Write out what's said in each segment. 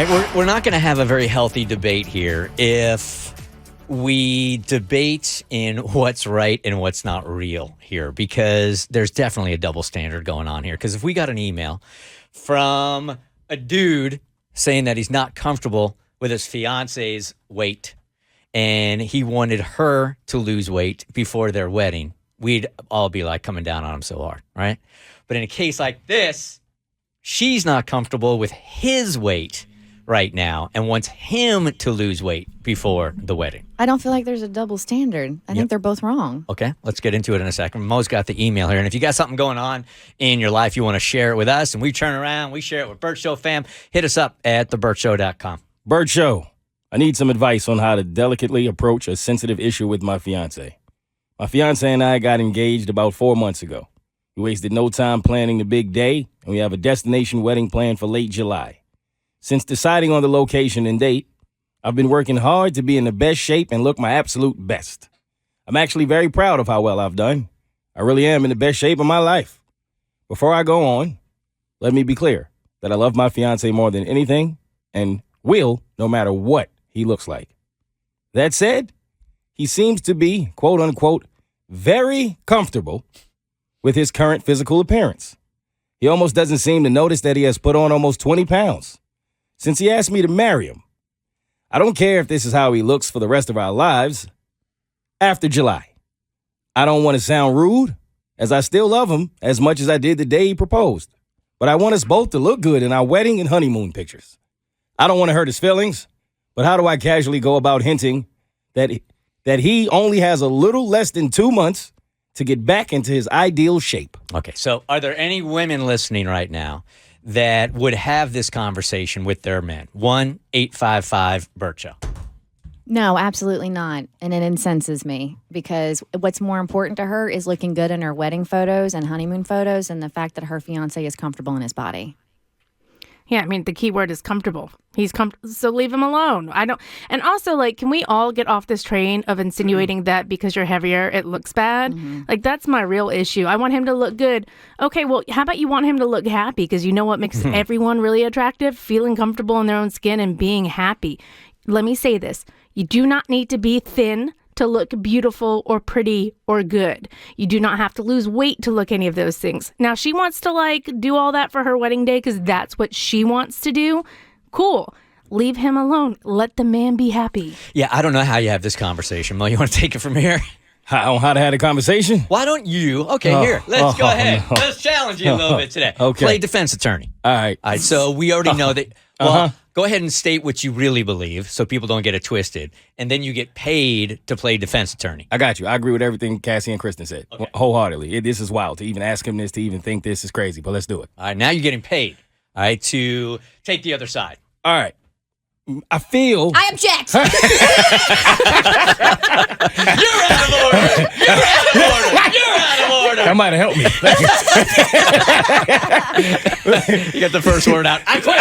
We're not going to have a very healthy debate here if we debate in what's right and what's not real here, because there's definitely a double standard going on here. Because if we got an email from a dude saying that he's not comfortable with his fiance's weight and he wanted her to lose weight before their wedding, we'd all be like coming down on him so hard, right? But in a case like this, she's not comfortable with his weight right now and wants him to lose weight before the wedding. I don't feel like there's a double standard. I think they're both wrong. Okay, let's get into it in a second. Mo's got the email here, and if you got something going on in your life, you want to share it with us, and we turn around, we share it with Bert Show fam, hit us up at thebertshow.com. Bert Show, I need some advice on how to delicately approach a sensitive issue with my fiancé. My fiancé and I got engaged about 4 months ago. We wasted no time planning the big day, and we have a destination wedding planned for late July. Since deciding on the location and date, I've been working hard to be in the best shape and look my absolute best. I'm actually very proud of how well I've done. I really am in the best shape of my life. Before I go on, let me be clear that I love my fiancé more than anything and will no matter what he looks like. That said, he seems to be, quote unquote, very comfortable with his current physical appearance. He almost doesn't seem to notice that he has put on almost 20 pounds. Since he asked me to marry him, I don't care if this is how he looks for the rest of our lives after July. I don't want to sound rude, as I still love him as much as I did the day he proposed. But I want us both to look good in our wedding and honeymoon pictures. I don't want to hurt his feelings, but how do I casually go about hinting that he only has a little less than 2 months to get back into his ideal shape? Okay, so are there any women listening right now that would have this conversation with their men? 1-855-BERT Show. No, absolutely not. And it incenses me because what's more important to her is looking good in her wedding photos and honeymoon photos and the fact that her fiancé is comfortable in his body. Yeah, I mean, the key word is comfortable. He's comfortable, so leave him alone. And also, like, can we all get off this train of insinuating that because you're heavier, it looks bad? Mm-hmm. Like, that's my real issue. I want him to look good. Okay, well, how about you want him to look happy? Because you know what makes everyone really attractive? Feeling comfortable in their own skin and being happy. Let me say this. You do not need to be thin to look beautiful or pretty or good. You do not have to lose weight to look any of those things. Now, she wants to do all that for her wedding day because that's what she wants to do. Cool. Leave him alone. Let the man be happy. Yeah, I don't know how you have this conversation, Mo. You want to take it from here? How to have a conversation? Why don't you? Okay, here. Let's go ahead. No. Let's challenge you a little bit today. Okay. Play defense attorney. All right. So we already know that. Well, go ahead and state what you really believe so people don't get it twisted. And then you get paid to play defense attorney. I got you. I agree with everything Cassie and Kristen said. Okay. Wholeheartedly. This is wild. To even ask him this, to even think this is crazy. But let's do it. All right. Now you're getting paid, all right, to take the other side. All right. I feel... I object! You're out of order! You're out of order! You're out of order! That might have helped me. You got the first word out. I quit.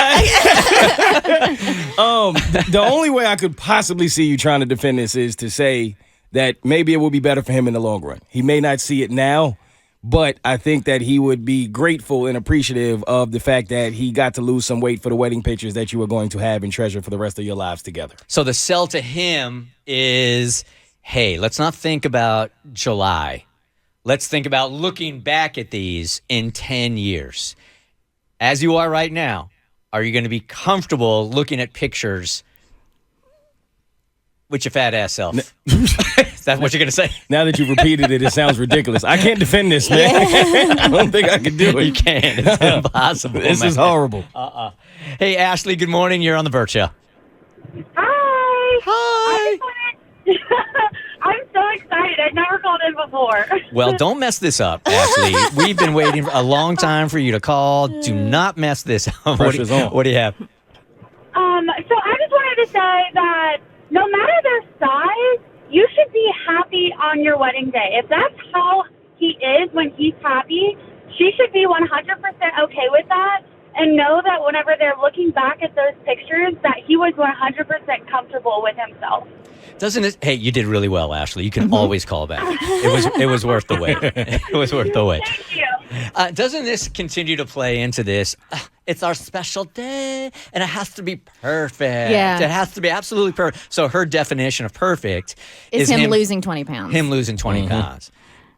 The only way I could possibly see you trying to defend this is to say that maybe it will be better for him in the long run. He may not see it now, but I think that he would be grateful and appreciative of the fact that he got to lose some weight for the wedding pictures that you are going to have and treasure for the rest of your lives together. So the sell to him is, hey, let's not think about July. Let's think about looking back at these in 10 years. As you are right now, are you going to be comfortable looking at pictures with your fat ass self? Is that what you're going to say? Now that you've repeated it, it sounds ridiculous. I can't defend this, man. I don't think I can do it. You can't. It's impossible. This is horrible. Hey, Ashley, good morning. You're on the Bert Show. Hi. I'm so excited. I've never called in before. Well, don't mess this up, Ashley. We've been waiting a long time for you to call. Do not mess this up. Pressure's on. What do you have? So I just wanted to say that no matter their size, you should be happy on your wedding day. If that's how he is when he's happy, she should be 100% okay with that and know that whenever they're looking back at those pictures that he was 100% comfortable with himself. Doesn't it? Hey, you did really well, Ashley. You can always call back. It was worth the wait. It was worth the wait. Thank you. Doesn't this continue to play into this? It's our special day, and it has to be perfect. Yeah. It has to be absolutely perfect. So her definition of perfect Is him losing 20 pounds. Him losing 20 pounds.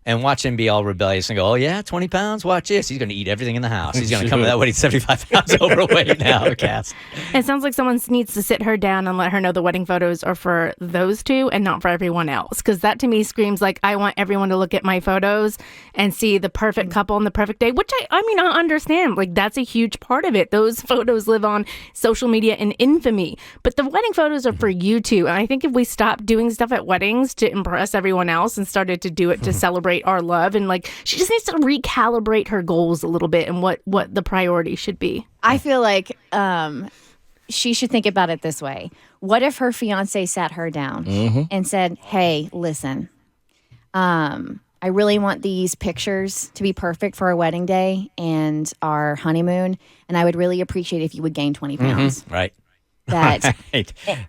And watch him be all rebellious and go, oh, yeah, 20 pounds? Watch this. He's going to eat everything in the house. He's going to come to that wedding 75 pounds overweight now, Cass. It sounds like someone needs to sit her down and let her know the wedding photos are for those two and not for everyone else. Because that to me screams like, I want everyone to look at my photos and see the perfect couple and the perfect day, which I understand. Like, that's a huge part of it. Those photos live on social media in infamy. But the wedding photos are for you two. And I think if we stopped doing stuff at weddings to impress everyone else and started to do it to celebrate our love, and like, she just needs to recalibrate her goals a little bit and what the priority should be. I feel like she should think about it this way. What if her fiance sat her down and said, hey, listen, I really want these pictures to be perfect for our wedding day and our honeymoon, and I would really appreciate if you would gain 20 pounds. Right. That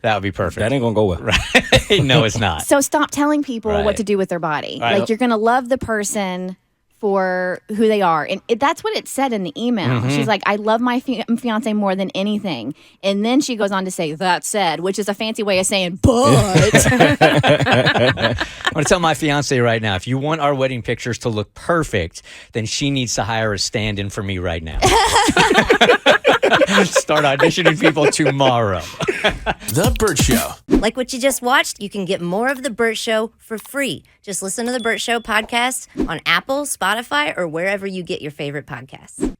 That would be perfect. That ain't gonna go well. Right. No, it's not. So stop telling people Right. what to do with their body. Right. Like, you're going to love the person for who they are. And that's what it said in the email. She's like, I love my fiance more than anything. And then she goes on to say, that said, which is a fancy way of saying, but. I'm going to tell my fiance right now, if you want our wedding pictures to look perfect, then she needs to hire a stand-in for me right now. Start auditioning people tomorrow. The Bert Show. Like what you just watched, you can get more of The Bert Show for free. Just listen to The Bert Show podcast on Apple, Spotify, or wherever you get your favorite podcasts.